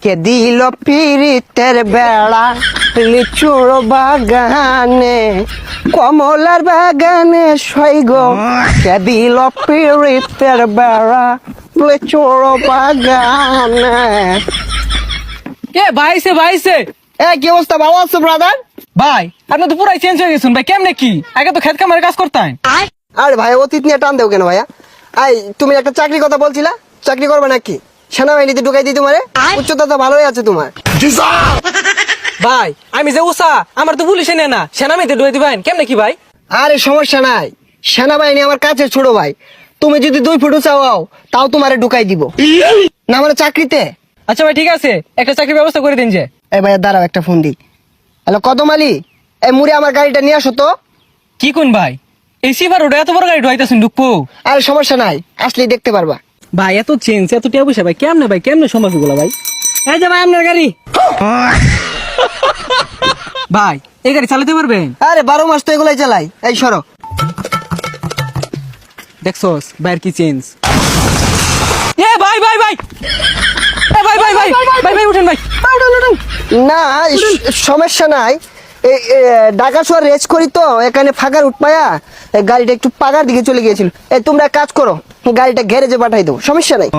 কে দিল পিরিতের বেড়া লিচুর বাগানে কমলার বাগানে সৈগ কে দিল পিরিতের বেড়া লিচুর বাগানে। কে ভাইছে ভাইছে কি অবস্থা, ভালো আছো ব্রাদার? ভাই আপনি তো পুরাই চেঞ্জ হয়ে গেছেন ভাই, কেমনে কি? আগে তো খেত কামারে কাজ করতেন। আরে ভাই অতীত নিয়ে টান দেও কেন ভাইয়া? তুমি একটা চাকরির কথা বলছিলা, চাকরি করবে নাকি? সেনাবাহিনীতে ঢুকাই দিই তোমারে? উচ্চতা তো ভালোই আছে তোমার। ভাই আমি যে উষা আমার তো পুলিশে নেয় না, সেনামিতে ডুয়ে দিবেন কেমনে কি ভাই? আরে সমস্যা নাই, সেনাবাহিনী আমার কাছে ছোট ভাই। তুমি যদি 2 ফুট চাও তাও তোমারে ঢুকাই দিব না মানে চাকরিতে। আচ্ছা ভাই ঠিক আছে, একটা চাকরির ব্যবস্থা করে দিন যে। এই ভাইয়া দাঁড়াও, একটা ফোন দিই। হ্যালো কদম আলী, এই মুড়ে আমার গাড়িটা নিয়ে আসো তো। কি কোন ভাই এই সিভার ওটা এত বড় গাড়ি ঢুকাইতেছেন ঢুকবো? আরে সমস্যা নাই, আসলেই দেখতে পারবা। ভাই এত চেঞ্জ এত টিয়া পয়সা ভাই কেমনে সম্ভব এগুলো ভাই? এই যে ভাই আপনার গাড়ি। ভাই এই গাড়ি চালাতে পারবেন? আরে 12 মাস তো এগুলাই চালাই। এই সরো। দেখছস ভাইয়ের কি চেঞ্জ। এ ভাই ভাই ভাই এ ভাই ভাই ভাই ভাই ভাই উঠেন ভাই। না সমস্যা নাই, ঢাকা শহর রেস করি তো এখানে ফাঁকার উঠপায়া গাড়িটা একটু পাগার দিকে চলে গিয়েছিল। তোমরা কাজ করো, গাড়িটা গ্যারেজে পাঠাই দাও, সমস্যা নাই।